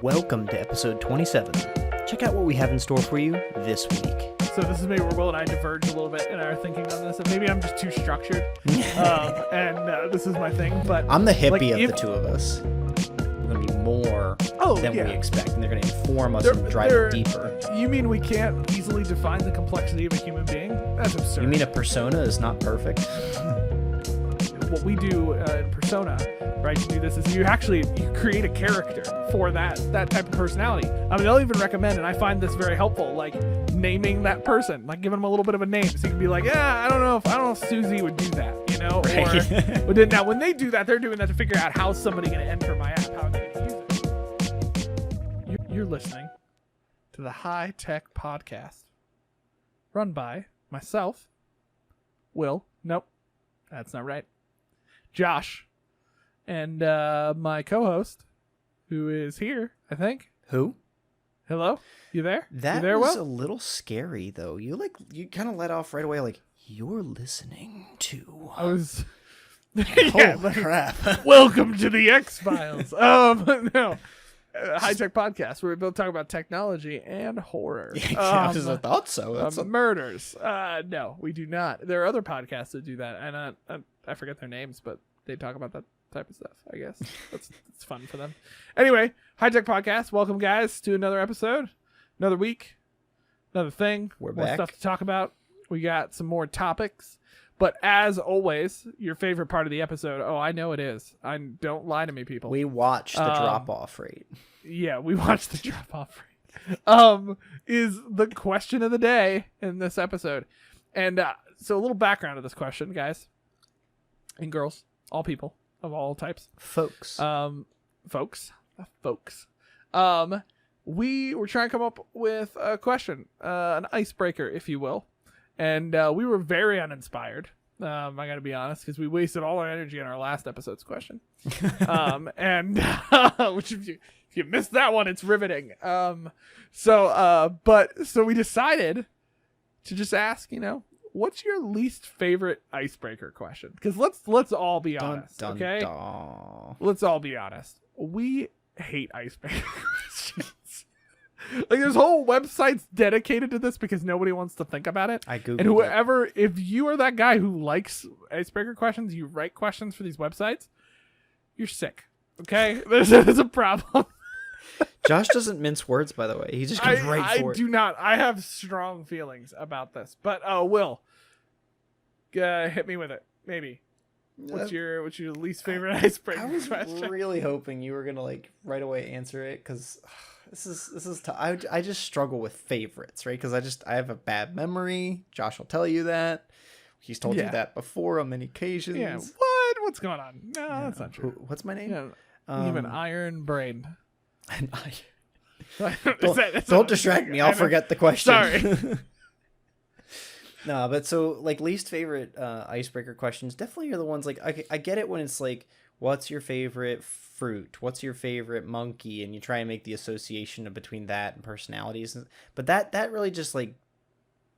Welcome to episode 27. Check out what we have in store for you this week. So this is maybe where Will and I diverge a little bit in our thinking on this, and maybe I'm just too structured, and this is my thing. But I'm the hippie of the two of us. We're going to be more than we expect, and they're going to inform us and drive it deeper. You mean we can't easily define the complexity of a human being? That's absurd. You mean a persona is not perfect? What we do in persona, right, to do this is you create a character for that type of personality. I mean, they'll even recommend, and I find this very helpful, like naming that person, like giving them a little bit of a name, so you can be like, I don't know if Susie would do that, you know? Right. Or, but then, now when they do that, they're doing that to figure out how somebody going to enter my app, how they're going to use it. You're listening to the High Tech Podcast, run by myself, Will. Nope, that's not right. Josh, and my co-host, who is here, I think. Who? Hello? You there? That you there, was Will? a little scary, though. You kind of let off right away, like, you're listening to... I was... crap. Welcome to the X-Files. No. High-Tech Podcast, where we both talk about technology and horror. I thought so. Murders. No, we do not. There are other podcasts that do that, and I forget their names, but they talk about that type of stuff, I guess. It's fun for them. Anyway, High Tech Podcast. Welcome, guys, to another episode, another week, another thing. We're more back. Stuff to talk about. We got some more topics. But as always, your favorite part of the episode, I know it is. Don't lie to me, people. We watched the drop-off rate. Yeah, we watched the drop-off rate. Is the question of the day in this episode. And so a little background of this question, guys and girls, all people of all types. Folks. We were trying to come up with a question, an icebreaker, if you will. And we were very uninspired. I got to be honest, because we wasted all our energy on our last episode's question. And which if you missed that one, it's riveting. So we decided to just ask, what's your least favorite icebreaker question? Because let's all be honest, okay? Let's all be honest. We hate icebreaker questions. Like, there's whole websites dedicated to this because nobody wants to think about it. I googled and whoever, if you are that guy who likes icebreaker questions, you write questions for these websites, you're sick. Okay, there's a problem. Josh doesn't mince words, by the way. He just goes right for it. I do not. I have strong feelings about this. But Will, hit me with it. Maybe. What's your least favorite icebreaker question? I was really hoping you were gonna right away answer it, because this is I just struggle with favorites, right? Because I have a bad memory. Josh will tell you that. He's told you that before on many occasions. Yeah. What's going on? No, that's not true. What's my name? You have an iron brain. Don't distract me. I'll forget the question. Sorry. No, but so least favorite icebreaker questions definitely are the ones I get it when it's like, what's your favorite fruit? What's your favorite monkey? And you try and make the association between that and personalities. But that really just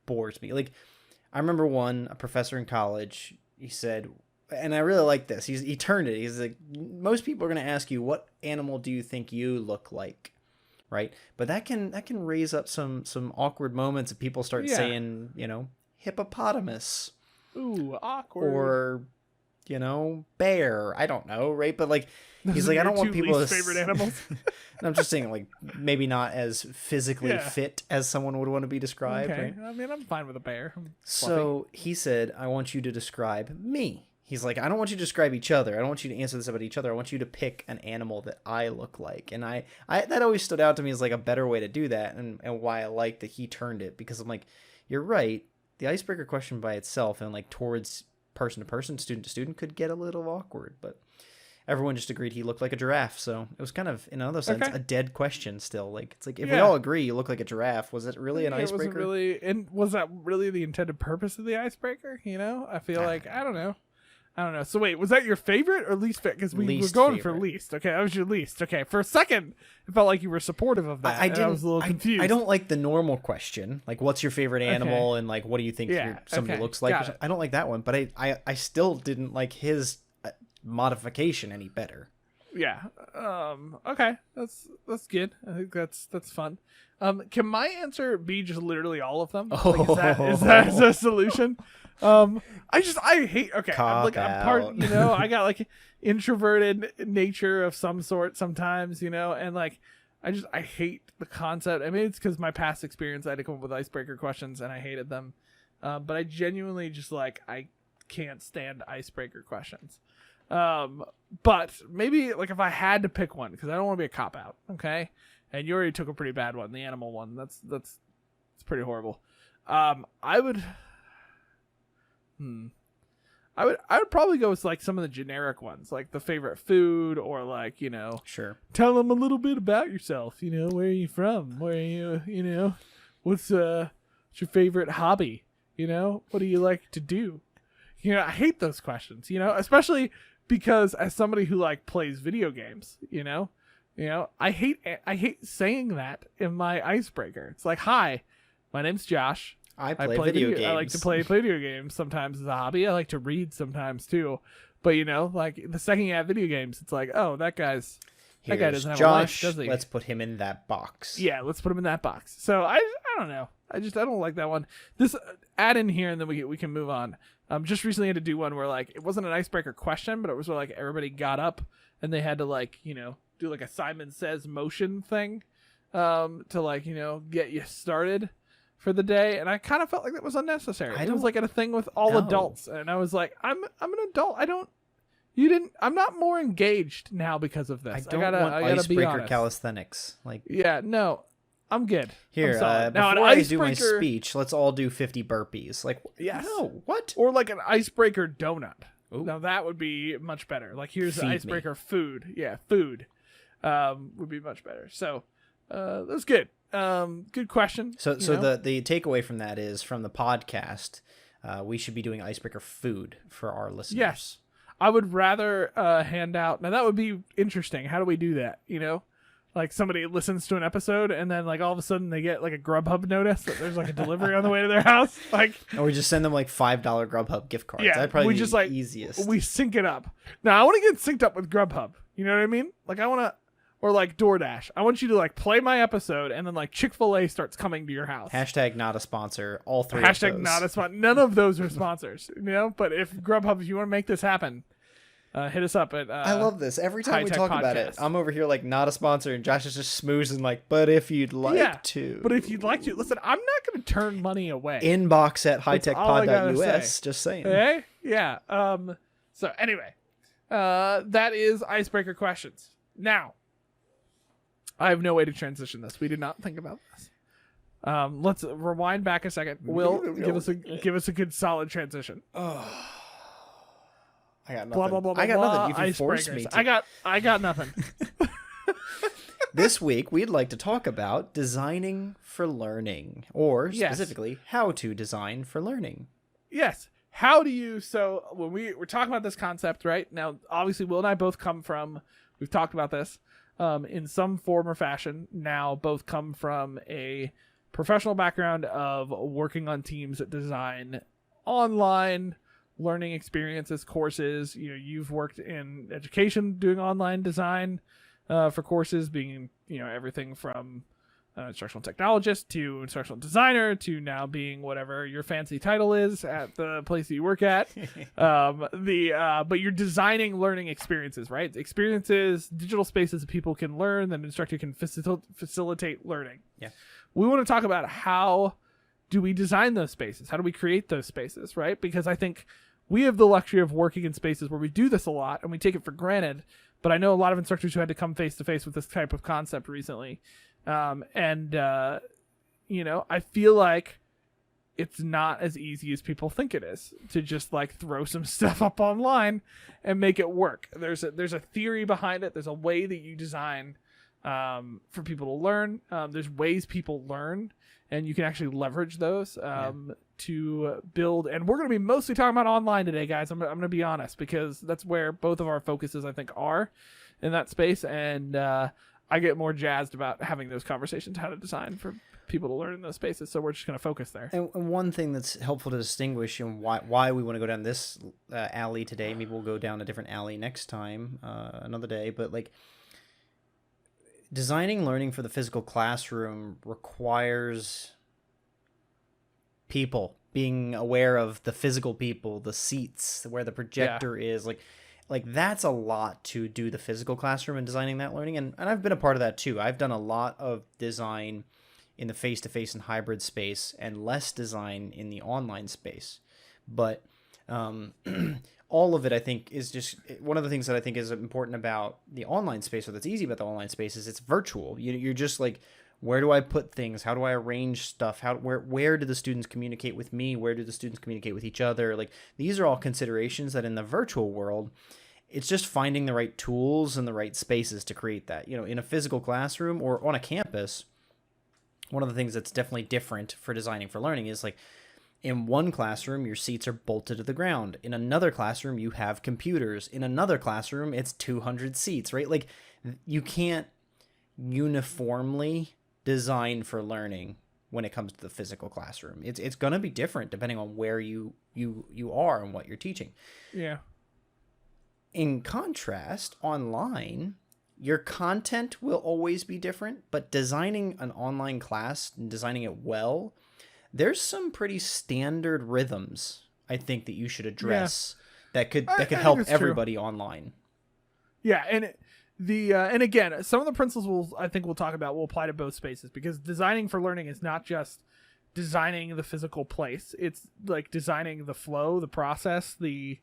bores me. I remember a professor in college, he said, and I really like this. He turned it. He's like, most people are going to ask you, what animal do you think you look like? Right? But that can raise up some awkward moments if people start saying, hippopotamus. Ooh, awkward. Or, bear. I don't know, right? But he's like, I don't want people least favorite animals. I'm just saying, maybe not as physically fit as someone would want to be described. Okay. Right? I mean, I'm fine with a bear. So he said, I want you to describe me. He's like, I don't want you to describe each other. I don't want you to answer this about each other. I want you to pick an animal that I look like. And I that always stood out to me as a better way to do that, and why I like that he turned it, because I'm like, you're right. The icebreaker question by itself and towards person to person, student to student, could get a little awkward, but everyone just agreed he looked like a giraffe. So it was kind of, in another sense, a dead question still. If we all agree you look like a giraffe, was it really an icebreaker? And was that really the intended purpose of the icebreaker? I feel like, I don't know. So wait, was that your favorite or least favorite? Because we were going for least. Okay, that was your least. Okay, for a second, it felt like you were supportive of that. I was a little confused. I don't like the normal question, what's your favorite animal, and what do you think somebody looks like? I don't like that one, but I still didn't like his modification any better. Yeah. Okay. That's good. I think that's fun. Can my answer be just literally all of them? Like, is that a solution? I hate. Okay. I'm part. Out. I got like introverted nature of some sort sometimes. And like I hate the concept. I mean, it's because my past experience, I had to come up with icebreaker questions and I hated them. But I genuinely just like I can't stand icebreaker questions. But maybe like if I had to pick one, because I don't want to be a cop out, okay? And you already took a pretty bad one, the animal one. That's pretty horrible. I would probably go with like some of the generic ones, like the favorite food, or like Sure. tell them a little bit about yourself. Where are you from? Where are you? What's your favorite hobby? What do you like to do? I hate those questions. Especially because as somebody who like plays video games, I hate saying that in my icebreaker. It's like, hi, my name's Josh. I play video games. I like to play video games sometimes as a hobby. I like to read sometimes too. But like the second you have video games, it's like, oh, that guy doesn't have Josh, a life, does he? Let's put him in that box. Yeah, let's put him in that box. So I don't know. I don't like that one. This add in here and then we can move on. Just recently had to do one where like it wasn't an icebreaker question, but it was where like everybody got up and they had to like do like a Simon Says motion thing, to like get you started for the day, and I kind of felt like that was unnecessary. It was like at a thing with all adults, and I was like, I'm an adult. I'm not more engaged now because of this. I gotta icebreaker calisthenics. Like, yeah, no. I'm good. Here, before I do my speech, let's all do 50 burpees. Like, yes. No, what? Or like an icebreaker donut. Ooh. Now that would be much better. Like, here's the icebreaker food. Yeah, food would be much better. So that's good. Good question. So the takeaway from that is, from the podcast, we should be doing icebreaker food for our listeners. Yes. I would rather hand out. Now that would be interesting. How do we do that? Like somebody listens to an episode and then like all of a sudden they get like a Grubhub notice that there's like a delivery on the way to their house. Like, or we just send them like $5 Grubhub gift cards. Yeah, that'd probably be just the like easiest. We sync it up. Now I want to get synced up with Grubhub. You know what I mean? Like I want to, or like DoorDash. I want you to like play my episode and then like Chick-fil-A starts coming to your house. Hashtag not a sponsor. All three. Hashtag of those. not a sponsor. None of those are sponsors. But if Grubhub, if you want to make this happen, hit us up at I love this. Every time we talk about it, I'm over here like not a sponsor, and Josh is just smoozing like, but if you'd like to. But if you'd like to. Listen, I'm not going to turn money away. Inbox at hightechpod.us. Just saying. Okay? Yeah. So anyway, that is icebreaker questions. Now, I have no way to transition this. We did not think about this. Let's rewind back a second. Will, give us a good solid transition. I got nothing. Blah, blah, blah, blah, I got blah, nothing. You can force me to. I got nothing. This week, we'd like to talk about designing for learning, or specifically, how to design for learning. Yes. How do you, so when we're talking about this concept, right? Now, obviously, Will and I both come from, we've talked about this, in some form or fashion, now both come from a professional background of working on teams that design online learning experiences, courses. You've worked in education doing online design for courses, being everything from instructional technologist to instructional designer to now being whatever your fancy title is at the place that you work at. But you're designing learning experiences, right? Experiences, digital spaces that people can learn, that an instructor can facilitate learning. Yeah. We want to talk about how do we design those spaces? How do we create those spaces, right? Because I think we have the luxury of working in spaces where we do this a lot and we take it for granted. But I know a lot of instructors who had to come face to face with this type of concept recently. I feel like it's not as easy as people think it is to just like throw some stuff up online and make it work. There's a theory behind it. There's a way that you design for people to learn. There's ways people learn, and you can actually leverage those to build. And we're going to be mostly talking about online today, guys. I'm going to be honest, because that's where both of our focuses, I think, are in that space. And I get more jazzed about having those conversations, how to design for people to learn in those spaces. So we're just going to focus there. And one thing that's helpful to distinguish and why we want to go down this alley today, maybe we'll go down a different alley next time, another day, but like designing learning for the physical classroom requires people being aware of the physical people, the seats, where the projector is, like that's a lot to do the physical classroom and designing that learning. And I've been a part of that too. I've done a lot of design in the face-to-face and hybrid space and less design in the online space. But all of it, I think, is just one of the things that I think is important about the online space, or that's easy about the online space, is it's virtual. You're just like, where do I put things? How do I arrange stuff? Where do the students communicate with me? Where do the students communicate with each other? Like, these are all considerations that in the virtual world, it's just finding the right tools and the right spaces to create that. In a physical classroom or on a campus, one of the things that's definitely different for designing for learning is like, in one classroom, your seats are bolted to the ground. In another classroom, you have computers. In another classroom, it's 200 seats, right? Like, you can't uniformly design for learning when it comes to the physical classroom. It's going to be different depending on where you are and what you're teaching. Yeah. In contrast, online, your content will always be different, but designing an online class and designing it well, there's some pretty standard rhythms I think that you should address that could help everybody online. Yeah, and and again, some of the principles I think we'll talk about will apply to both spaces, because designing for learning is not just designing the physical place. It's like designing the flow, the process, the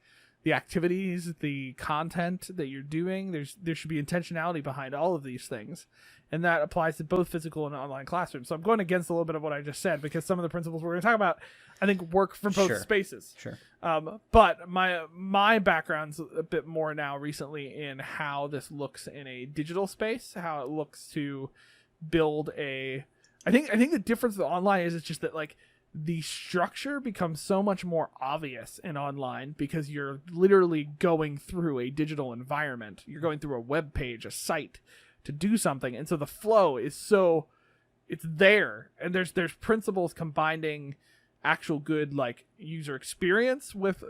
activities, the content that you're doing. There should be intentionality behind all of these things. And that applies to both physical and online classrooms. So I'm going against a little bit of what I just said, because some of the principles we're going to talk about, I think, work for both spaces. Sure. But my background's a bit more now recently in how this looks in a digital space, how it looks to build I think the difference with online is it's just that, like, the structure becomes so much more obvious in online because you're literally going through a digital environment. You're going through a web page, a site, to do something, and so the flow is it's there, and there's principles combining actual good, like, user experience with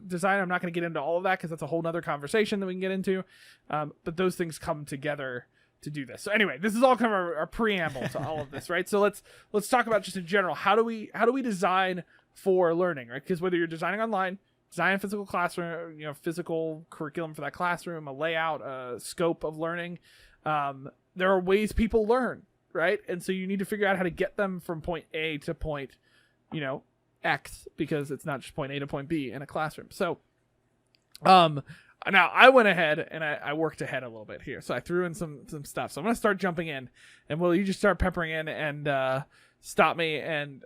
design. I'm not going to get into all of that because that's a whole nother conversation that we can get into, but those things come together to do this. So anyway, this is all kind of our preamble to all of this, right? So let's talk about just in general, how do we design for learning, right? Because whether you're designing online, design a physical classroom, physical curriculum for that classroom, a layout, a scope of learning, there are ways people learn, right? And so you need to figure out how to get them from point A to point, X, because it's not just point A to point B in a classroom. So, now I went ahead and I worked ahead a little bit here. So I threw in some stuff. So I'm going to start jumping in, and Will, you just start peppering in and, stop me and,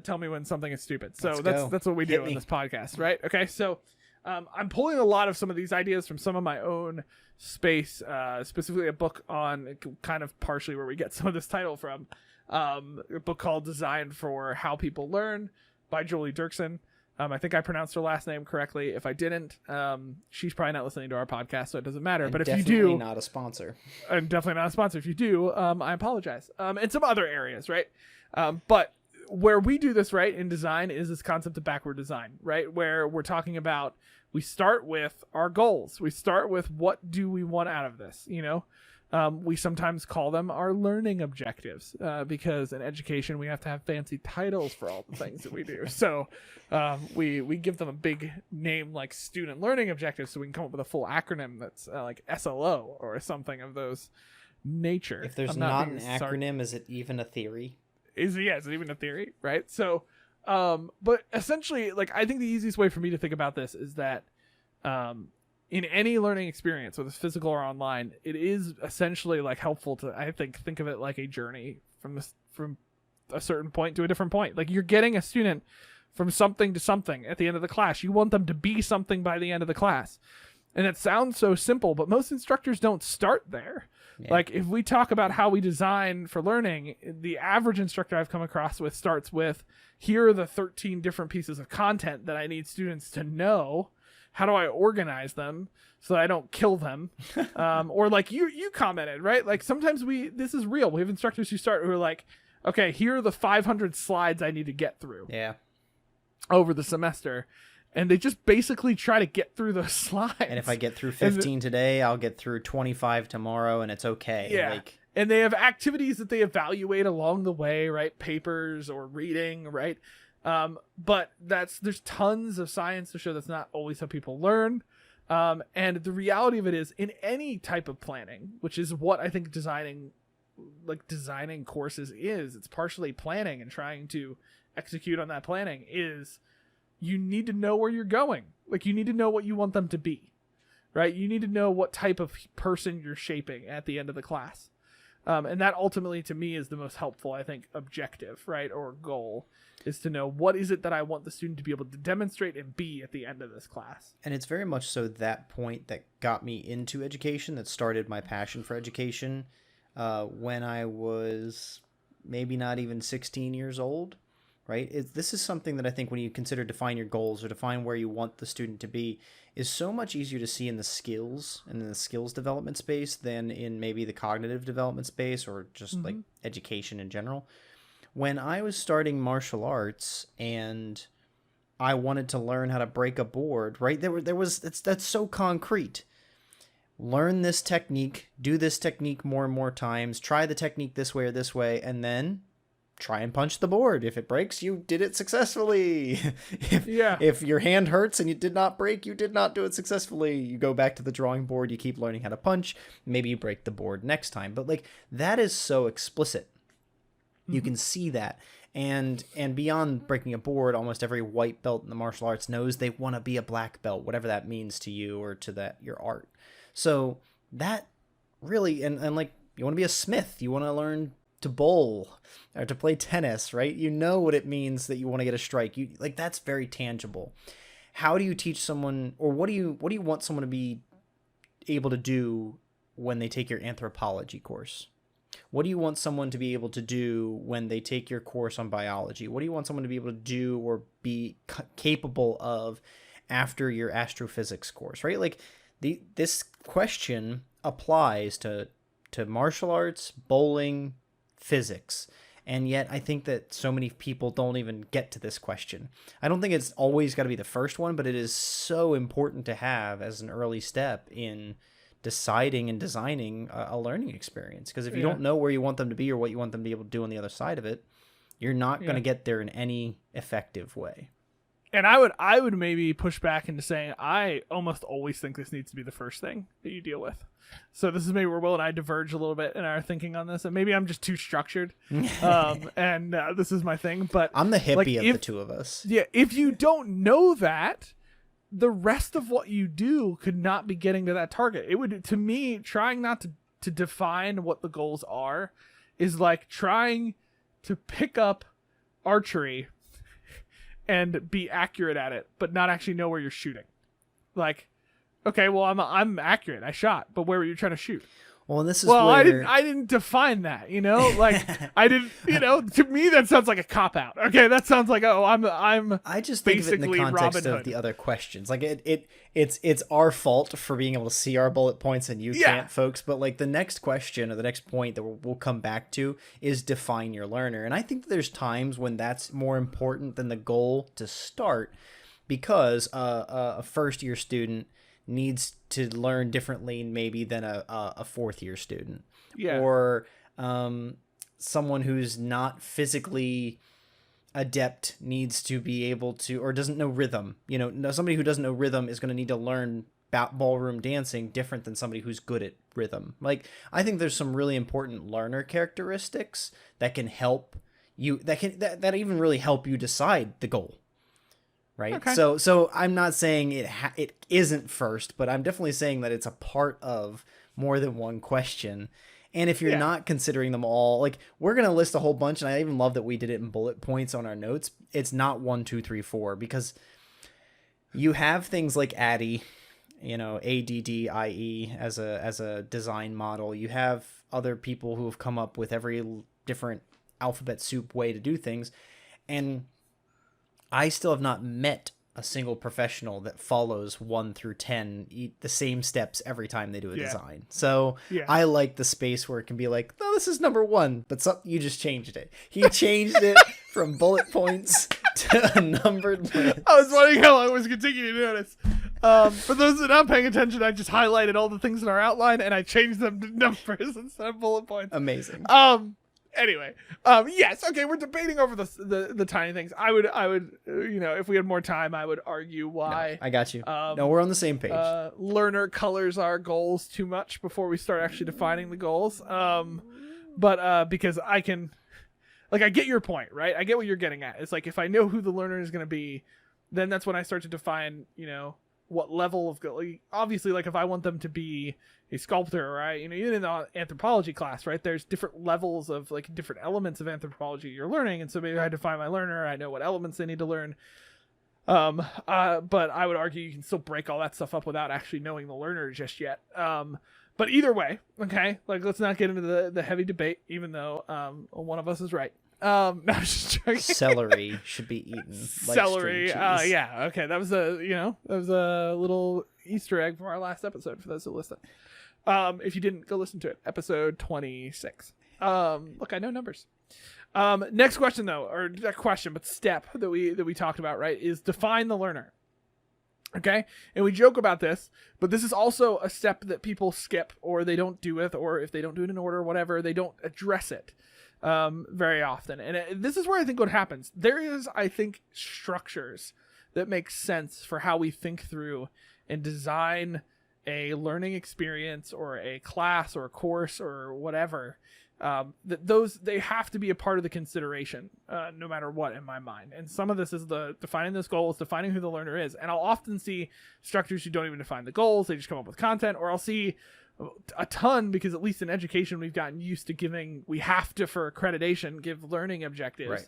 tell me when something is stupid. So that's what we do in this podcast, right? Okay. So, I'm pulling a lot of some of these ideas from some of my own space, specifically a book on kind of partially where we get some of this title from, a book called Design for How People Learn by Julie Dirksen. I think I pronounced her last name correctly. If I didn't, she's probably not listening to our podcast, so it doesn't matter. But if you do, definitely not a sponsor. I'm definitely not a sponsor. If you do, I apologize. And some other areas, right? But where we do this, right, in design is this concept of backward design, right? Where we're talking about, we start with our goals. We start with, what do we want out of this? We sometimes call them our learning objectives, because in education we have to have fancy titles for all the things that we do. So we give them a big name like student learning objectives, so we can come up with a full acronym that's like SLO or something of those nature. If there's not an acronym, is it even a theory? Is it even a theory, right? So, but essentially, like, I think the easiest way for me to think about this is that, in any learning experience, whether it's physical or online, it is essentially like helpful to, I think of it like a journey from a certain point to a different point. Like, you're getting a student from something to something at the end of the class. You want them to be something by the end of the class. And it sounds so simple, but most instructors don't start there. Yeah. Like, if we talk about how we design for learning, the average instructor I've come across with starts with, here are the 13 different pieces of content that I need students to know. How do I organize them so that I don't kill them? Or like you commented, right? Like, sometimes this is real. We have instructors who are like, okay, here are the 500 slides I need to get through Yeah. over the semester. And they just basically try to get through those slides. And if I get through 15 today, I'll get through 25 tomorrow, and it's okay. Yeah. Like, and they have activities that they evaluate along the way, right? Papers or reading, right? But there's tons of science to show that's not always how people learn. And the reality of it is, in any type of planning, which is what I think designing courses is, it's partially planning and trying to execute on that planning, is you need to know where you're going. Like, you need to know what you want them to be, right? You need to know what type of person you're shaping at the end of the class. And that ultimately, to me, is the most helpful, I think, objective, right? Or goal, is to know what is it that I want the student to be able to demonstrate and be at the end of this class. and it's very much so that point that got me into education, that started my passion for education when I was maybe not even 16 years old. Right? This is something that I think when you consider define your goals or define where you want the student to be is so much easier to see in the skills and in the skills development space than in maybe the cognitive development space or just like education in general. When I was starting martial arts and I wanted to learn how to break a board, right? That's so concrete. Learn this technique, do this technique more and more times, try the technique this way or this way, and then try and punch the board. If it breaks, you did it successfully. If your hand hurts and you did not break, you did not do it successfully. You go back to the drawing board, you keep learning how to punch. Maybe you break the board next time. But like, that is so explicit. You can see that. And beyond breaking a board, almost every white belt in the martial arts knows they want to be a black belt, whatever that means to you or to your art. So that really, and like, you want to be a smith, you want to learn to bowl or to play tennis, right? You know what it means that you want to get a strike. You like, that's very tangible. How do you teach someone, or what do you want someone to be able to do when they take your anthropology course? What do you want someone to be able to do when they take your course on biology? What do you want someone to be able to do or be capable of after your astrophysics course, right? Like, this question applies to martial arts, bowling, physics. And yet I think that so many people don't even get to this question. I don't think it's always got to be the first one, but it is so important to have as an early step in deciding and designing a learning experience. Because if you don't know where you want them to be or what you want them to be able to do on the other side of it, you're not going to get there in any effective way. And I would maybe push back into saying I almost always think this needs to be the first thing that you deal with. So this is maybe where Will and I diverge a little bit in our thinking on this, and maybe I'm just too structured. And this is my thing, but I'm the hippie of the two of us. Yeah, if you don't know that, the rest of what you do could not be getting to that target. It would, to me, trying not to define what the goals are is like trying to pick up archery and be accurate at it, but not actually know where you're shooting. Like, okay, well, I'm accurate. I shot, but where were you trying to shoot? Well, and this is where... I didn't define that, you know? Like, I didn't, you know, to me that sounds like a cop-out. Okay, that sounds like, I just think of it in the context of the other questions. Like, it's our fault for being able to see our bullet points and you can't, folks. But, like, the next question or the next point that we'll come back to is define your learner. And I think that there's times when that's more important than the goal to start, because a first-year student needs to learn differently maybe than a fourth-year student. Or someone who's not physically adept needs to be able to, or doesn't know rhythm. You know, somebody who doesn't know rhythm is going to need to learn ballroom dancing different than somebody who's good at rhythm. Like, I think there's some really important learner characteristics that can help you, that even really help you decide the goal. Right. Okay. So I'm not saying it isn't first, but I'm definitely saying that it's a part of more than one question. And if you're not considering them all, like, we're going to list a whole bunch. And I even love that we did it in bullet points on our notes. It's not 1, 2, 3, 4, because you have things like ADDIE, you know, ADDIE as a design model. You have other people who have come up with every different alphabet soup way to do things. And I still have not met a single professional that follows 1 through 10 eat the same steps every time they do a design. So I like the space where it can be like, no, this is number 1, but you just changed it. He changed it from bullet points to a numbered list. I was wondering how I was continuing to notice. For those that are not paying attention, I just highlighted all the things in our outline and I changed them to numbers instead of bullet points. Amazing. Anyway, yes, okay, we're debating over the tiny things. I would, if we had more time, I would argue why. No, I got you. No, we're on the same page. Learner colors our goals too much before we start actually defining the goals. But because I can, like, I get your point, right? I get what you're getting at. It's like, if I know who the learner is going to be, then that's when I start to define, what level of goal. Obviously, like, if I want them to be a sculptor, right? Even in the anthropology class, right? There's different levels of, like, different elements of anthropology you're learning, and so maybe I define my learner. I know what elements they need to learn. But I would argue you can still break all that stuff up without actually knowing the learner just yet. But either way, okay, like, let's not get into the heavy debate, even though one of us is right. No, I'm just joking. Celery should be eaten. Like Celery. Yeah. Okay. That was a little Easter egg from our last episode for those who listen. If you didn't, go listen to it. Episode 26. Look, I know numbers. Next question though, or not question, but step that we talked about, right, is define the learner. Okay. And we joke about this, but this is also a step that people skip, or they don't do it, or if they don't do it in order or whatever, they don't address it very often. And this is where I think what happens. There is, I think, structures that make sense for how we think through and design a learning experience or a class or a course or whatever. They have to be a part of the consideration, no matter what, in my mind. And some of this is the defining those goals, defining who the learner is. And I'll often see structures who don't even define the goals. They just come up with content, or I'll see a ton, because at least in education we've gotten used to we have to, for accreditation, give learning objectives. Right.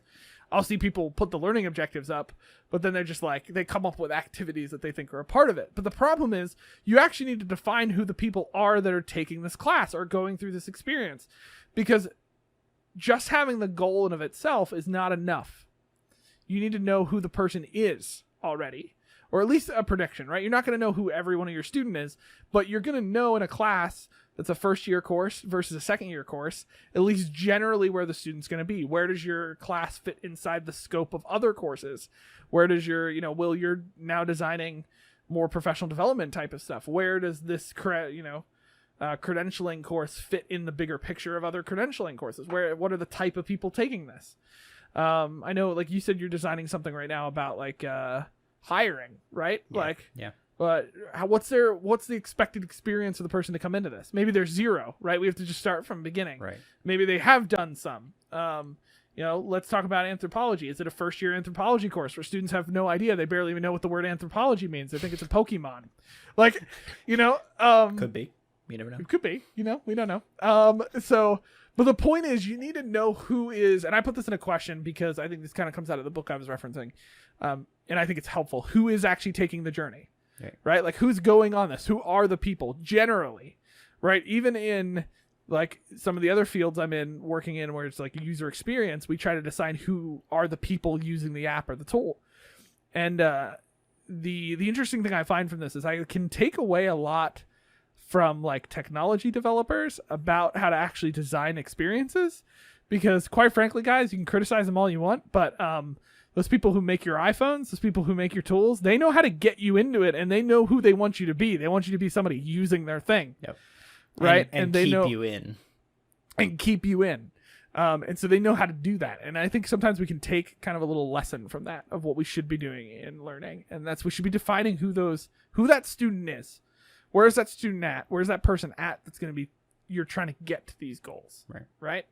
I'll see people put the learning objectives up, but then they're just like, they come up with activities that they think are a part of it. But the problem is, you actually need to define who the people are that are taking this class or going through this experience, because just having the goal in of itself is not enough. You need to know who the person is already, or at least a prediction, right? You're not going to know who every one of your student is, but you're going to know in a class that's a first-year course versus a second-year course, at least generally where the student's going to be. Where does your class fit inside the scope of other courses? Where does your, you're now designing more professional development type of stuff. Where does this, credentialing course fit in the bigger picture of other credentialing courses? What are the type of people taking this? I know, like you said, you're designing something right now about like hiring, right? Yeah. But what's the expected experience of the person to come into this? Maybe there's zero, right? We have to just start from the beginning. Right. Maybe they have done some. Let's talk about anthropology. Is it a first-year anthropology course where students have no idea? They barely even know what the word anthropology means. They think it's a Pokemon. Could be. You never know. It could be. We don't know. But the point is, you need to know who is, and I put this in a question because I think this kind of comes out of the book I was referencing, and I think it's helpful. Who is actually taking the journey? Right? Like, who's going on this? Who are the people generally, right? Even in like some of the other fields I'm working in, where it's like user experience, we try to decide who are the people using the app or the tool. And the interesting thing I find from this is I can take away a lot from like technology developers about how to actually design experiences, because quite frankly, guys, you can criticize them all you want, but those people who make your iPhones, those people who make your tools, they know how to get you into it, and they know who they want you to be. They want you to be somebody using their thing. Yep. Right? And they keep know, you in. And keep you in. And so they know how to do that. And I think sometimes we can take kind of a little lesson from that of what we should be doing in learning. And that's, we should be defining who that student is. Where is that student at? Where's that person at that's going to be, you're trying to get to these goals. Right?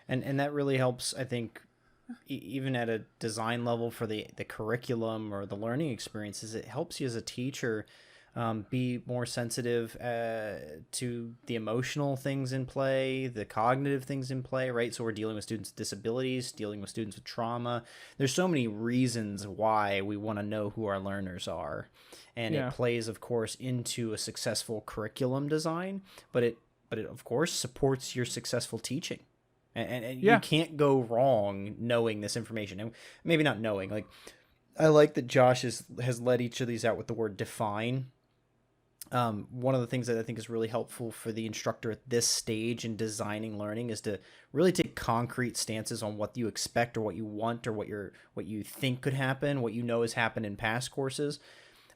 And that really helps, I think, even at a design level for the curriculum or the learning experiences. It helps you as a teacher be more sensitive to the emotional things in play, the cognitive things in play, right? So we're dealing with students with disabilities, dealing with students with trauma. There's so many reasons why we want to know who our learners are. And it plays, of course, into a successful curriculum design, but it of course supports your successful teaching. And you can't go wrong knowing this information. And maybe not knowing, like, I like that Josh has led each of these out with the word define. One of the things that I think is really helpful for the instructor at this stage in designing learning is to really take concrete stances on what you expect or what you want or what you think could happen, what you know has happened in past courses.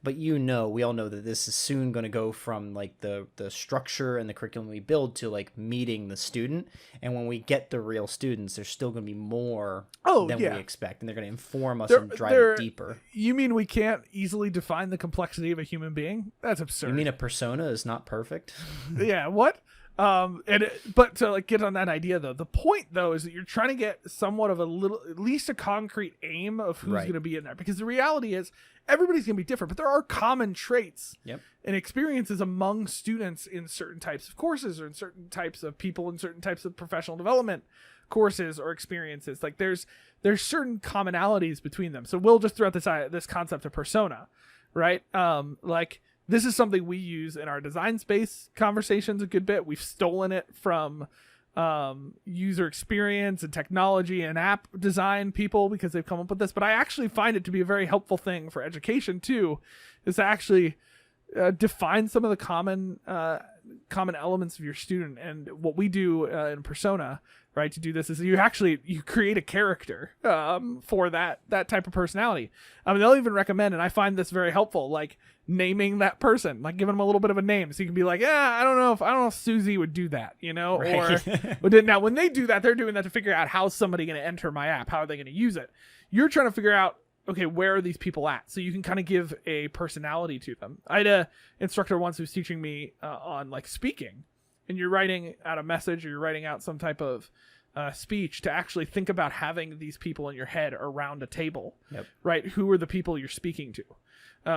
But we all know that this is soon going to go from like the structure and the curriculum we build to like meeting the student. And when we get the real students, there's still going to be more Oh than we yeah, expect, and they're going to inform us there, and drive there. it deeper. You mean we can't easily define the complexity of a human being? That's absurd. You mean a persona is not perfect? Yeah, what? But to like get on that idea though, the point though is that you're trying to get somewhat of at least a concrete aim of who's Right. going to be in there, because the reality is everybody's going to be different, but there are common traits Yep. and experiences among students in certain types of courses or in certain types of people in certain types of professional development courses or experiences. Like there's certain commonalities between them. So we'll just throw out this concept of persona, right? Like this is something we use in our design space conversations a good bit. We've stolen it from user experience and technology and app design people because they've come up with this. But I actually find it to be a very helpful thing for education too, is to actually define some of the common elements of your student. And what we do in persona, right, to do this is you create a character for that type of personality. I mean, they'll even recommend, and I find this very helpful, like naming that person, like giving them a little bit of a name, so you can be like, yeah, I don't know if Susie would do that, you know, Right. or now when they do that, they're doing that to figure out how's somebody going to enter my app, how are they going to use it. You're trying to figure out, okay, where are these people at? So you can kind of give a personality to them. I had a instructor once who was teaching me on like speaking, and you're writing out a message or you're writing out some type of speech to actually think about having these people in your head around a table. Yep. Right? Who are the people you're speaking to?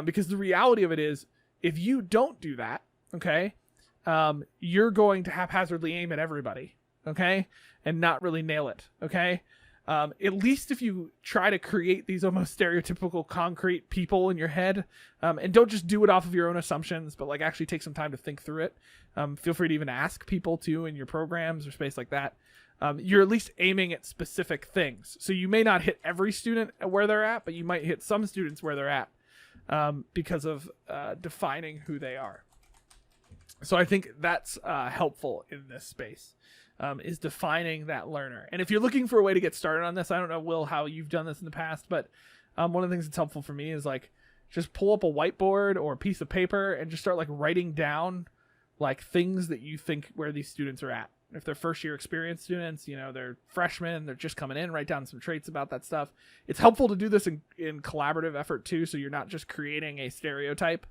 Because the reality of it is, if you don't do that, okay, you're going to haphazardly aim at everybody, okay, and not really nail it, okay? At least if you try to create these almost stereotypical concrete people in your head, and don't just do it off of your own assumptions, but like actually take some time to think through it. Feel free to even ask people too in your programs or space like that. You're at least aiming at specific things. So you may not hit every student where they're at, but you might hit some students where they're at because of defining who they are. So I think that's helpful in this space. Is defining that learner. And if you're looking for a way to get started on this, I don't know, Will, how you've done this in the past, but one of the things that's helpful for me is like just pull up a whiteboard or a piece of paper and just start like writing down like things that you think where these students are at. If they're first year experience students, you know, they're freshmen, they're just coming in, write down some traits about that stuff. It's helpful to do this in collaborative effort too, so you're not just creating a stereotype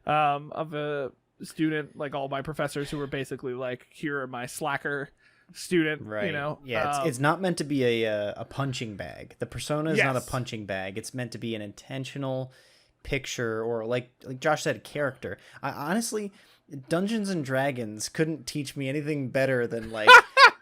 of a student, like all my professors who were basically like, here are my slacker student, Right. you know. Yeah, it's not meant to be a punching bag. The persona is not a Yes. punching bag. It's meant to be an intentional picture, or like Josh said, a character. I honestly, Dungeons and Dragons couldn't teach me anything better than like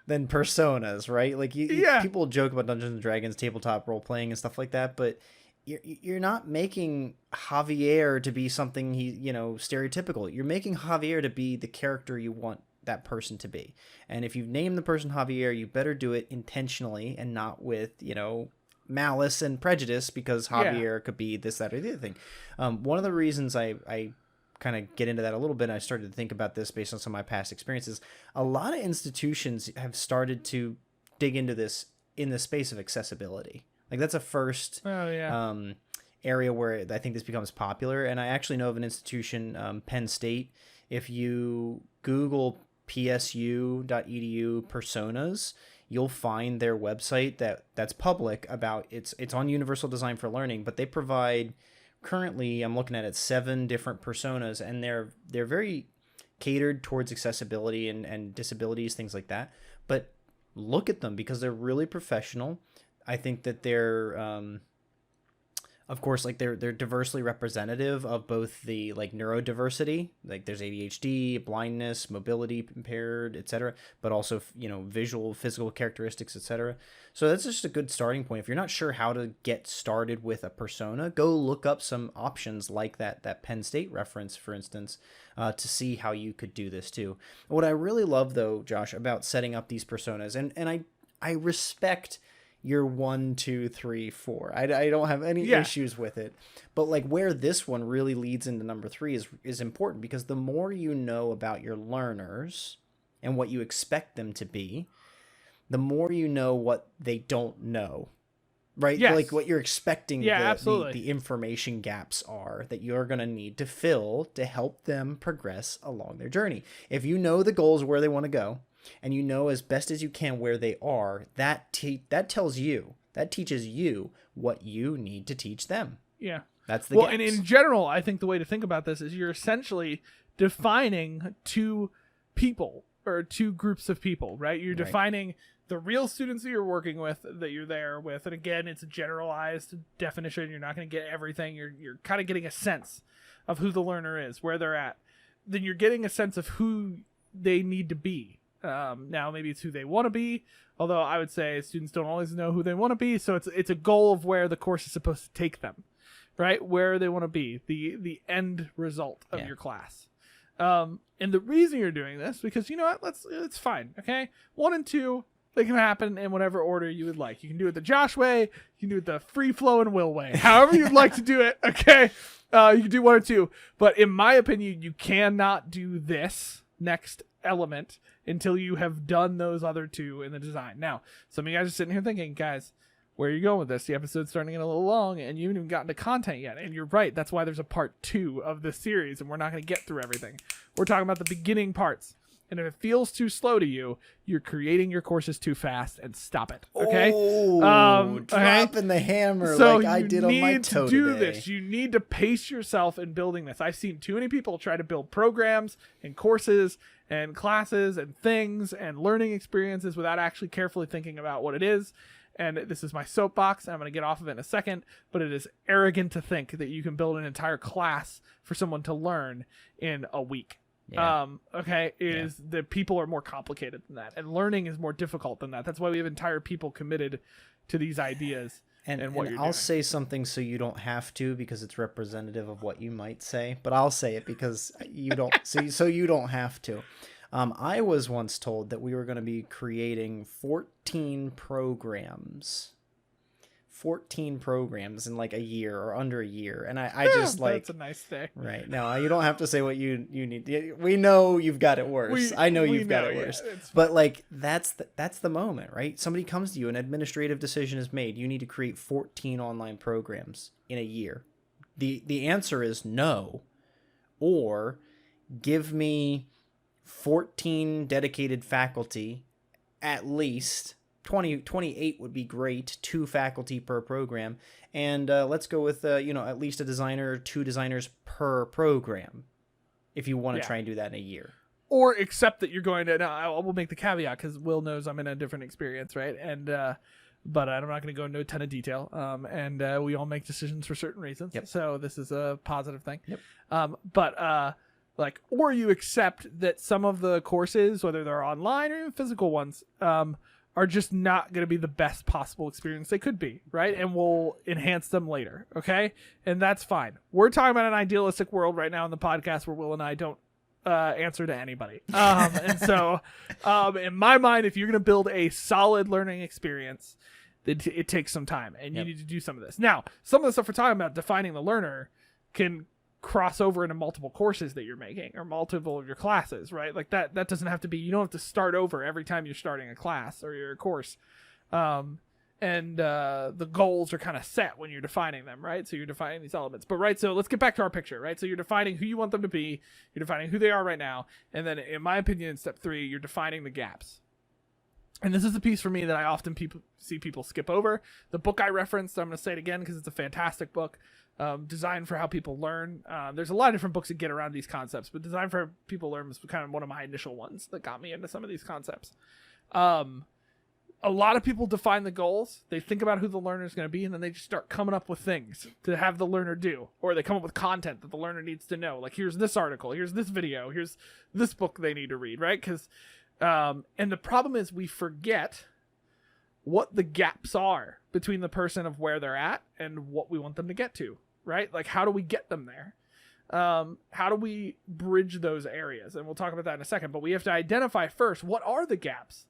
than personas, right? Like Yeah. people joke about Dungeons and Dragons, tabletop role playing and stuff like that, but you're not making Javier to be something stereotypical. You're making Javier to be the character you want that person to be. And if you've named the person Javier, you better do it intentionally and not with, malice and prejudice, because Javier could be this, that, or the other thing. One of the reasons I kind of get into that a little bit, and I started to think about this based on some of my past experiences, a lot of institutions have started to dig into this in the space of accessibility. Like that's a first area where I think this becomes popular. And I actually know of an institution, Penn State. If you Google psu.edu personas, you'll find their website that's public about it's on Universal Design for Learning, but they provide, currently I'm looking at it, 7 different personas, and they're very catered towards accessibility and disabilities, things like that. But look at them because they're really professional. I think that they're of course, like they're diversely representative of both the like neurodiversity, like there's ADHD, blindness, mobility impaired, etc., but also visual, physical characteristics, etc. So that's just a good starting point. If you're not sure how to get started with a persona, go look up some options like that Penn State reference, for instance, to see how you could do this too. What I really love though, Josh, about setting up these personas, and I respect you're 1, 2, 3, 4. I don't have any issues with it. But like where this one really leads into number 3 is important, because the more you know about your learners and what you expect them to be, the more you know what they don't know. Right? Yes. Like what you're expecting absolutely. the information gaps are that you're going to need to fill to help them progress along their journey. If you know the goals where they want to go, and you know as best as you can where they are, that teaches you what you need to teach them. Yeah. That's the gaps. And in general, I think the way to think about this is you're essentially defining 2 people or 2 groups of people, right? You're defining the real students that you're working with, that you're there with. And again, it's a generalized definition. You're not going to get everything. You're kind of getting a sense of who the learner is, where they're at. Then you're getting a sense of who they need to be. Now, maybe it's who they want to be, although I would say students don't always know who they want to be. So it's a goal of where the course is supposed to take them, right? Where they want to be, the end result of your class. And the reason you're doing this, because you know what, it's fine. Okay. 1 and 2, they can happen in whatever order you would like. You can do it the Josh way. You can do it the free flow and Will way. However you'd like to do it. Okay. You can do 1 or 2, but in my opinion, you cannot do this next element until you have done those other 2 in the design. Now, some of you guys are sitting here thinking, guys, where are you going with this? The episode's starting to get a little long, and you haven't even gotten to content yet. And you're right. That's why there's a part 2 of this series, and we're not going to get through everything. We're talking about the beginning parts. And if it feels too slow to you, you're creating your courses too fast, and stop it. Okay? Dropping the hammer so like I did on my toe to do today. this. You need to pace yourself in building this. I've seen too many people try to build programs and courses and classes and things and learning experiences without actually carefully thinking about what it is. And this is my soapbox. I'm going to get off of it in a second, but it is arrogant to think that you can build an entire class for someone to learn in a week. Yeah. Is that people are more complicated than that, and learning is more difficult than that. That's why we have entire people committed to these ideas. And what you're I'll doing. say something so you don't have to, because it's representative of what you might say, but I'll say it because you don't so you don't have to. I was once told that we were going to be creating 14 programs in like a year or under a year, and I just like, that's a nice thing, right? No, you don't have to say what you need. We know you've got it worse. I know you've got it worse, but like that's the moment, right? Somebody comes to you, an administrative decision is made. You need to create 14 online programs in a year. The answer is no, or give me 14 dedicated faculty, at least 28 would be great, 2 faculty per program, and let's go with at least a designer or 2 designers per program if you want to try and do that in a year. Or accept that you're going to. Now, I will make the caveat because Will knows I'm in a different experience, right? And but I'm not going to go into a ton of detail. And we all make decisions for certain reasons. Yep. So this is a positive thing. Yep. Or you accept that some of the courses, whether they're online or even physical ones, are just not going to be the best possible experience they could be, right? And we'll enhance them later, okay? And that's fine. We're talking about an idealistic world right now in the podcast where Will and I don't answer to anybody. And so in my mind, if you're going to build a solid learning experience, it takes some time, and you need to do some of this. Now, some of the stuff we're talking about, defining the learner, can cross over into multiple courses that you're making or multiple of your classes, right? Like that doesn't have to be, you don't have to start over every time you're starting a class or your course. The goals are kind of set when you're defining them, right? So you're defining these elements, but right. So let's get back to our picture, right? So you're defining who you want them to be, you're defining who they are right now. And then in my opinion, in step 3, you're defining the gaps. And this is the piece for me that I often see people skip over. The book I referenced, I'm going to say it again because it's a fantastic book. Design for How People Learn. There's a lot of different books that get around these concepts, but Design for How People Learn was kind of one of my initial ones that got me into some of these concepts. A lot of people define the goals. They think about who the learner is going to be, and then they just start coming up with things to have the learner do, or they come up with content that the learner needs to know. Like, here's this article, here's this video, here's this book they need to read, right? Because and the problem is we forget what the gaps are between the person of where they're at and what we want them to get to, right? Like, how do we get them there? How do we bridge those areas? And we'll talk about that in a second, but we have to identify first, what are the gaps?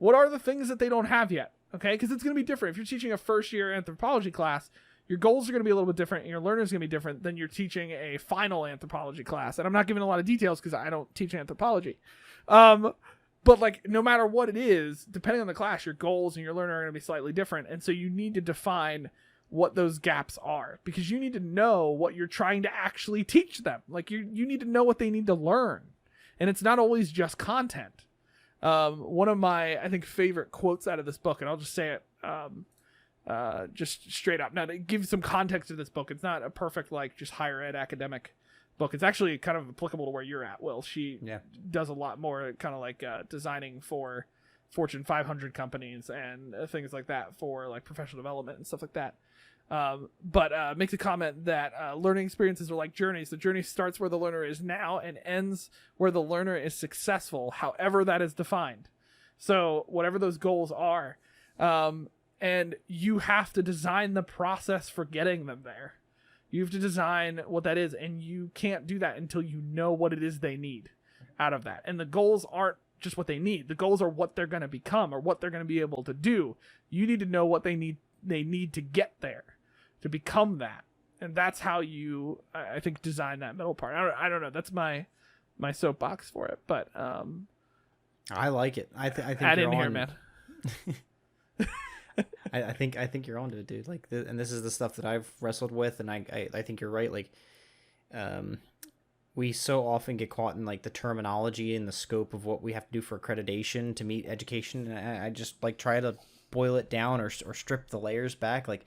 What are the things that they don't have yet? Okay, because it's going to be different. If you're teaching a first-year anthropology class, your goals are going to be a little bit different, and your learners are going to be different than you're teaching a final anthropology class. And I'm not giving a lot of details because I don't teach anthropology. But like, no matter what it is, depending on the class, your goals and your learner are going to be slightly different. And so you need to define what those gaps are, because you need to know what you're trying to actually teach them. Like you need to know what they need to learn. And it's not always just content. One of my, I think, favorite quotes out of this book, and I'll just say it just straight up. Now, to give some context to this book, it's not a perfect, like, just higher ed academic book. It's actually kind of applicable to where you're at, Will. She does a lot more kind of like designing for Fortune 500 companies and things like that for like professional development and stuff like that. But makes a comment that learning experiences are like journeys. The journey starts where the learner is now and ends where the learner is successful, however that is defined. So whatever those goals are, and you have to design the process for getting them there. You have to design what that is, and you can't do that until you know what it is they need out of that. And the goals aren't just what they need. The goals are what they're going to become or what they're going to be able to do. You need to know what they need to get there, to become that. And that's how you, I think, design that middle part. I don't know. That's my soapbox for it. But I like it. I think add you're in on here, man. I think you're onto it, dude. Like, and this is the stuff that I've wrestled with, and I think you're right. Like, we so often get caught in like the terminology and the scope of what we have to do for accreditation to meet education. And I just like try to boil it down or strip the layers back. Like,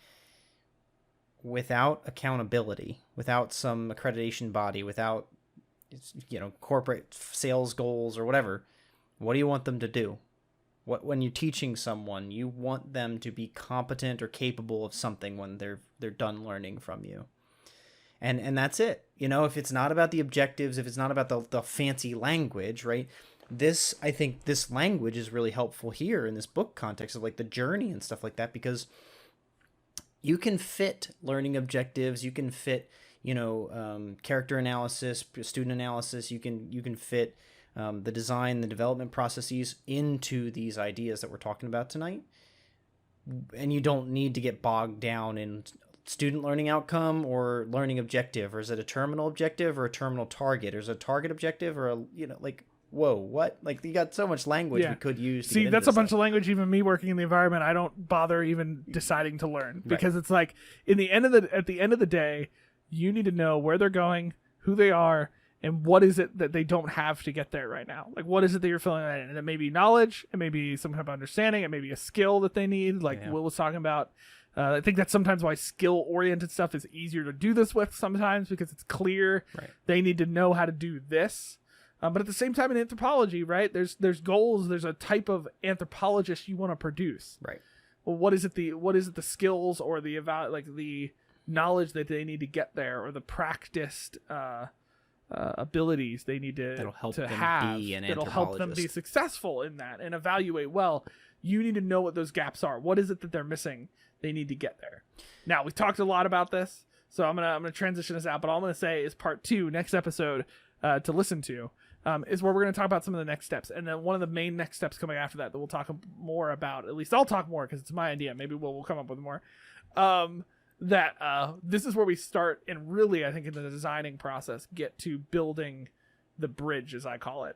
without accountability, without some accreditation body, without, corporate sales goals or whatever, what do you want them to do? When you're teaching someone, you want them to be competent or capable of something when they're done learning from you. And that's it. If it's not about the objectives, if it's not about the fancy language, right? I think this language is really helpful here in this book context of like the journey and stuff like that, because you can fit learning objectives, you can fit, character analysis, student analysis, you can fit the design, the development processes into these ideas that we're talking about tonight. And you don't need to get bogged down in student learning outcome or learning objective, or is it a terminal objective or a terminal target, or is it a target objective or whoa, what? Like, you got so much language we could use. See, that's a bunch of language. Even me working in the environment, I don't bother even deciding to learn, because it's like at the end of the day, you need to know where they're going, who they are, and what is it that they don't have to get there right now? Like, what is it that you're filling that in? And it may be knowledge, it may be some kind of understanding, it may be a skill that they need, like Will was talking about. I think that's sometimes why skill-oriented stuff is easier to do this with sometimes, because it's clear they need to know how to do this. But at the same time, in anthropology, right, there's goals, there's a type of anthropologist you want to produce. Right. Well, what is it the skills or the knowledge that they need to get there, or the practiced abilities they need to that'll help them be successful in that and evaluate well. You need to know what those gaps are. What is it that they're missing? They need to get there. Now, we've talked a lot about this, so I'm gonna transition this out. But all I'm gonna say is part 2, next episode, to listen to, is where we're gonna talk about some of the next steps, and then one of the main next steps coming after that we'll talk more about. At least I'll talk more because it's my idea. Maybe we'll come up with more. This is where we start, and really, I think, in the designing process, get to building the bridge, as I call it.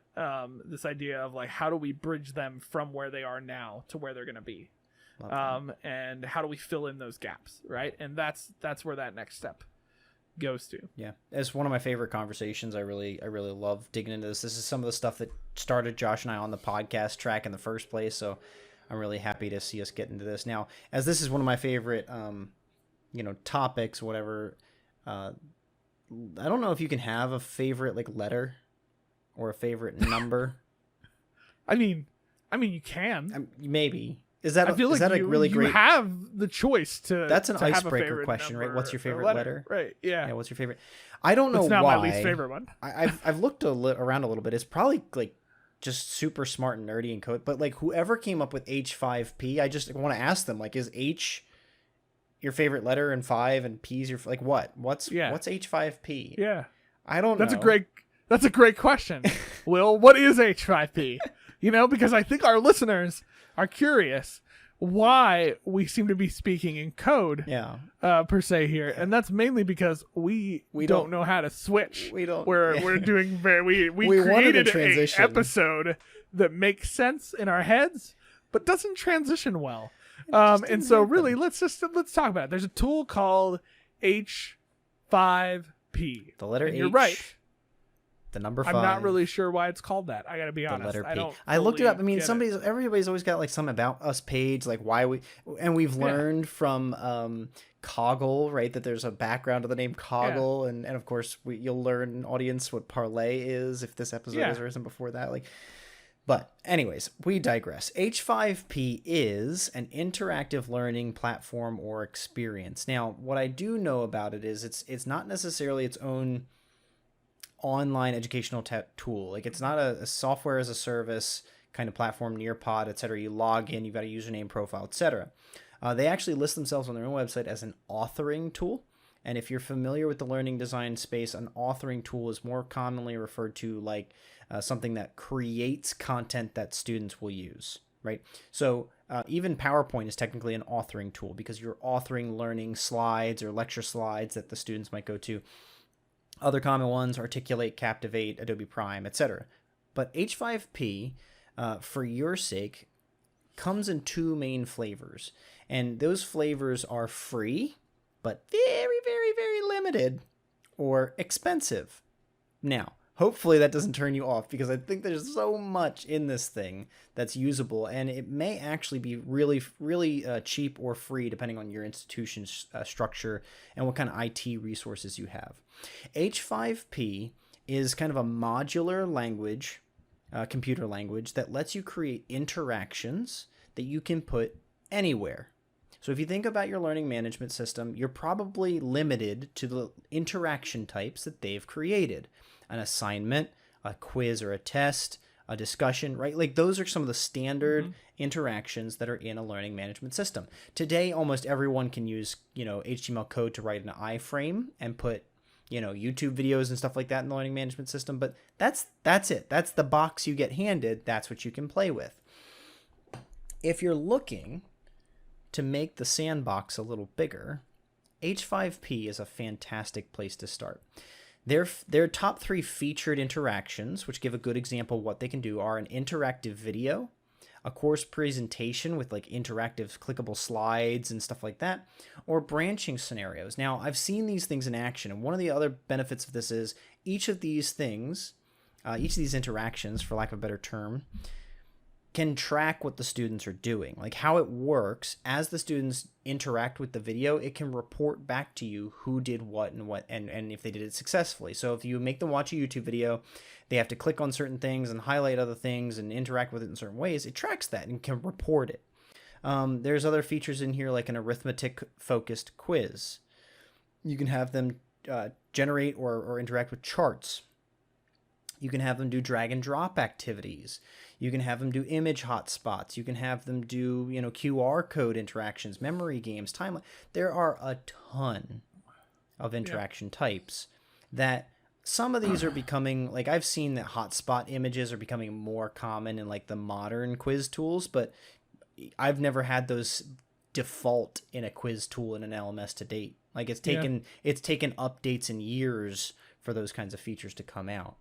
This idea of like, how do we bridge them from where they are now to where they're going to be, and how do we fill in those gaps, right? And that's where that next step goes to. Yeah, it's one of my favorite conversations. I really love digging into this. This is some of the stuff that started Josh and I on the podcast track in the first place. So I'm really happy to see us get into this now, as this is one of my favorite topics, whatever. I don't know if you can have a favorite like letter or a favorite number. I mean you can. Maybe. Is that I feel like a really great? You have the choice to. That's an to icebreaker question, right? What's your favorite letter? Right. Yeah. Yeah. What's your favorite? I don't know why. It's not my least favorite one. I've looked around a little bit. It's probably like just super smart and nerdy and code, but like whoever came up with H5P, I just want to ask them, like, is H your favorite letter and 5 and P's your like what? What's H5P? Yeah. I don't know. That's a great question. Will, what is H5P? Because I think our listeners are curious why we seem to be speaking in code, per se here, and that's mainly because we don't know how to switch. We don't. We're doing we created a episode that makes sense in our heads, but doesn't transition well. And so really, let's talk about it. There's a tool called H5P. The letter H. You're right. The number 5. I'm not really sure why it's called that. I gotta be honest. The letter P. I don't. I looked it up. I mean, everybody's always got like some about us page, like why we've learned from Coggle, right? That there's a background to the name Coggle, and of course you'll learn, audience, what parlay is if this episode has arisen before that. But anyways, we digress. H5P is an interactive learning platform or experience. Now, what I do know about it is it's not necessarily its own online educational tool. Like, it's not a software as a service kind of platform, Nearpod, etc. You log in, you've got a username, profile, etc. They actually list themselves on their own website as an authoring tool. And if you're familiar with the learning design space, an authoring tool is more commonly referred to like something that creates content that students will use, right? So even PowerPoint is technically an authoring tool because you're authoring learning slides or lecture slides that the students might go to. Other common ones, Articulate, Captivate, Adobe Prime, etc. But H5P, for your sake, comes in 2 main flavors. And those flavors are free, but very, very, very limited, or expensive. Now, hopefully that doesn't turn you off, because I think there's so much in this thing that's usable, and it may actually be really, really cheap or free depending on your institution's structure and what kind of IT resources you have. H5P is kind of a modular language, computer language, that lets you create interactions that you can put anywhere. So if you think about your learning management system, you're probably limited to the interaction types that they've created. An assignment, a quiz or a test, a discussion, right? Like, those are some of the standard interactions that are in a learning management system. Today, almost everyone can use, HTML code to write an iframe and put, YouTube videos and stuff like that in the learning management system. But that's it. That's the box you get handed. That's what you can play with. If you're looking to make the sandbox a little bigger, H5P is a fantastic place to start. Their top 3 featured interactions, which give a good example of what they can do, are an interactive video, a course presentation with like interactive clickable slides and stuff like that, or branching scenarios. Now, I've seen these things in action, and one of the other benefits of this is each of these interactions, for lack of a better term, can track what the students are doing. Like, how it works, as the students interact with the video, it can report back to you who did what and if they did it successfully. So if you make them watch a YouTube video, they have to click on certain things and highlight other things and interact with it in certain ways. It tracks that and can report it. There's other features in here, like an arithmetic-focused quiz. You can have them generate or interact with charts. You can have them do drag and drop activities. You can have them do image hotspots. You can have them do, QR code interactions, memory games, timeline. There are a ton of interaction types that some of these are becoming, like, I've seen that hotspot images are becoming more common in like the modern quiz tools, but I've never had those default in a quiz tool in an LMS to date. Like, it's taken updates and years for those kinds of features to come out.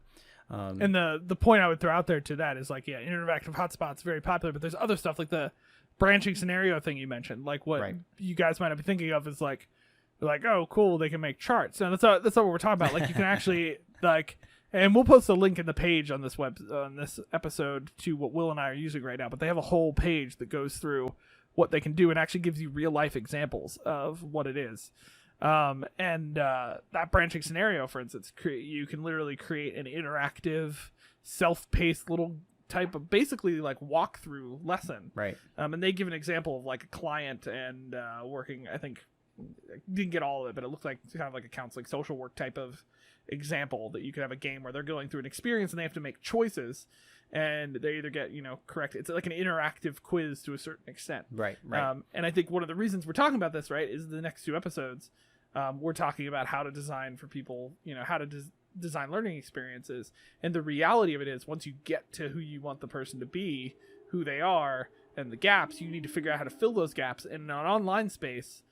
And the point I would throw out there to that is, like, interactive hotspots very popular, but there's other stuff like the branching scenario thing you mentioned. Like, what you guys might not be thinking of is like, oh, cool, they can make charts. And that's not what we're talking about. Like, you can actually and we'll post a link in the page on this episode to what Will and I are using right now. But they have a whole page that goes through what they can do and actually gives you real life examples of what it is. That branching scenario, for instance, you can literally create an interactive, self-paced little type of basically like walkthrough lesson. Right. And they give an example of like a client and working, I think, didn't get all of it, but it looked like kind of like a counseling social work type of example that you could have a game where they're going through an experience and they have to make choices. And they either get, correct. It's like an interactive quiz to a certain extent. Right. And I think one of the reasons we're talking about this, right, is the next 2 episodes, we're talking about how to design for people, how to design learning experiences. And the reality of it is, once you get to who you want the person to be, who they are, and the gaps, you need to figure out how to fill those gaps. In an online space,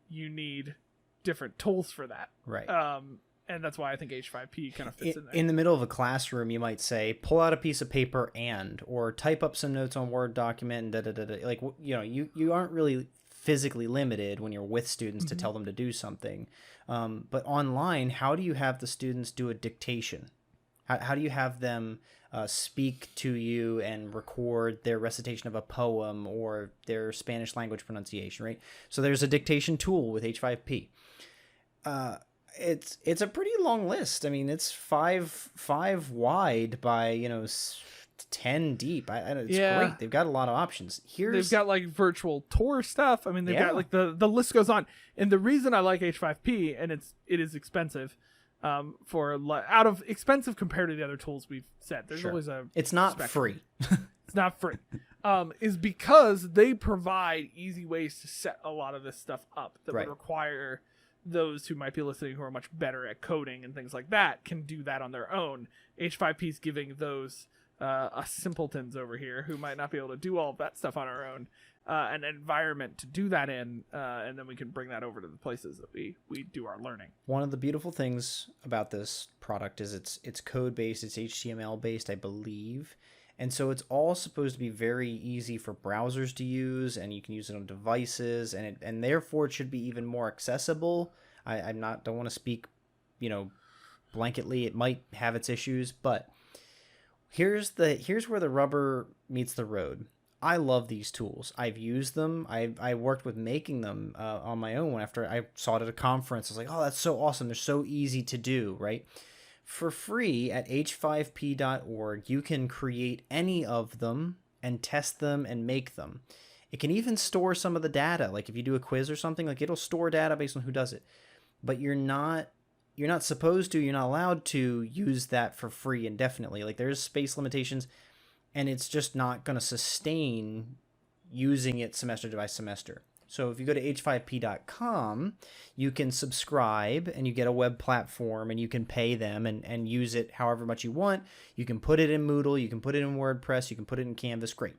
you need different tools for that. Right. And that's why I think H5P kind of fits in there. In the middle of a classroom, you might say, pull out a piece of paper or type up some notes on Word document, and like, you know, you aren't really physically limited when you're with students to tell them to do something. But online, how do you have the students do a dictation? How do you have them speak to you and record their recitation of a poem or their Spanish language pronunciation, right? So there's a dictation tool with H5P. It's a pretty long list. I mean, it's five wide by, you know, 10 deep. It's great. They've got a lot of options. They've got like virtual tour stuff. I mean, they've got like the list goes on. And the reason I like H5P, and it is expensive, out of expensive compared to the other tools we've said. There's always it's not free. It's not free. Is because they provide easy ways to set a lot of this stuff up that would require those who might be listening who are much better at coding and things like that can do that on their own. H5P is giving those us simpletons over here who might not be able to do all of that stuff on our own an environment to do that in, and then we can bring that over to the places that we do our learning. One of the beautiful things about this product is it's code based, it's HTML based, I believe. And so it's all supposed to be very easy for browsers to use, and you can use it on devices, and therefore it should be even more accessible. Don't want to speak, you know, blanketly. It might have its issues, but here's where the rubber meets the road. I love these tools. I've used them. I worked with making them on my own after I saw it at a conference. I was like, oh, that's so awesome. They're so easy to do, right? For free at h5p.org, you can create any of them and test them and make them. It can even store some of the data. Like if you do a quiz or something, like it'll store data based on who does it. But you're not supposed to, you're not allowed to use that for free indefinitely. Like there's space limitations, and it's just not going to sustain using it semester by semester. So if you go to h5p.com, you can subscribe and you get a web platform and you can pay them and use it however much you want. You can put it in Moodle, you can put it in WordPress, you can put it in Canvas, great.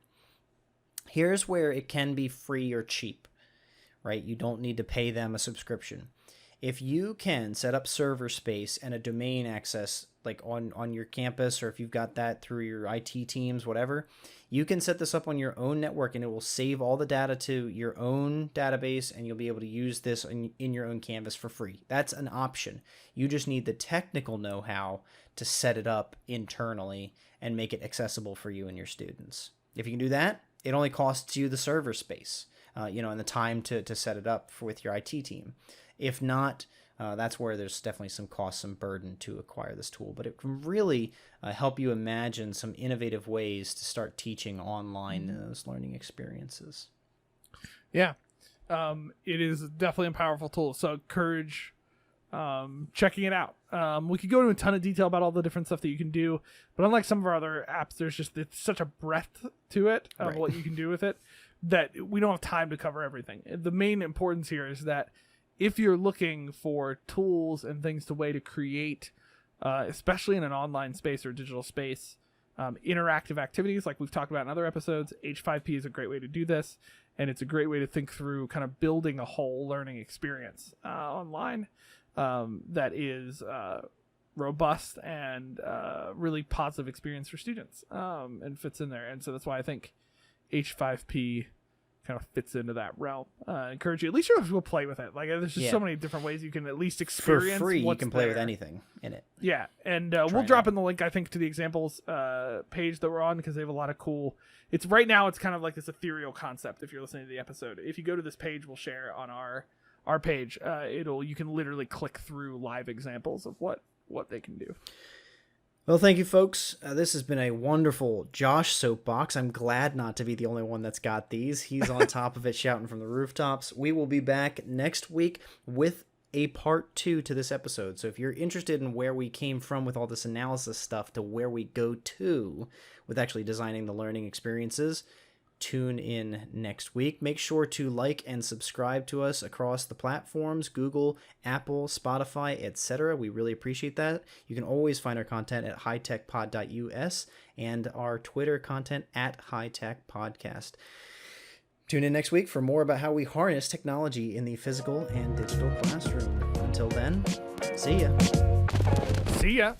Here's where it can be free or cheap, right? You don't need to pay them a subscription. If you can set up server space and a domain access like on your campus, or if you've got that through your IT teams, whatever, you can set this up on your own network and it will save all the data to your own database, and you'll be able to use this in your own Canvas for free. That's an option. You just need the technical know-how to set it up internally and make it accessible for you and your students. If you can do that, it only costs you the server space, and the time to set it up with your IT team. If not, that's where there's definitely some cost, some burden to acquire this tool. But it can really help you imagine some innovative ways to start teaching online those learning experiences. Yeah, it is definitely a powerful tool. So encourage checking it out. We could go into a ton of detail about all the different stuff that you can do, but unlike some of our other apps, it's such a breadth to it of what you can do with it that we don't have time to cover everything. The main importance here is that if you're looking for tools and things to create, especially in an online space or digital space, interactive activities like we've talked about in other episodes, H5P is a great way to do this, and it's a great way to think through kind of building a whole learning experience online that is robust and really positive experience for students and fits in there. And so that's why I think H5P kind of fits into that realm. Encourage you, at least you'll play with it. Like there's just so many different ways you can at least experience. For free, you can play there. with anything in it. Yeah, and we'll drop in the link, I think, to the examples page that we're on, because they have a lot of cool. It's right now. It's kind of like this ethereal concept. If you're listening to the episode, if you go to this page, we'll share on our page. You can literally click through live examples of what they can do. Well, thank you, folks. This has been a wonderful Josh soapbox. I'm glad not to be the only one that's got these. He's on top of it, shouting from the rooftops. We will be back next week with a part 2 to this episode. So if you're interested in where we came from with all this analysis stuff to where we go to with actually designing the learning experiences, tune in next week. Make sure to like and subscribe to us across the platforms, Google, Apple, Spotify, etc. We really appreciate that. You can always find our content at hightechpod.us and our Twitter content at hightechpodcast. Tune in next week for more about how we harness technology in the physical and digital classroom. Until then, see ya. See ya.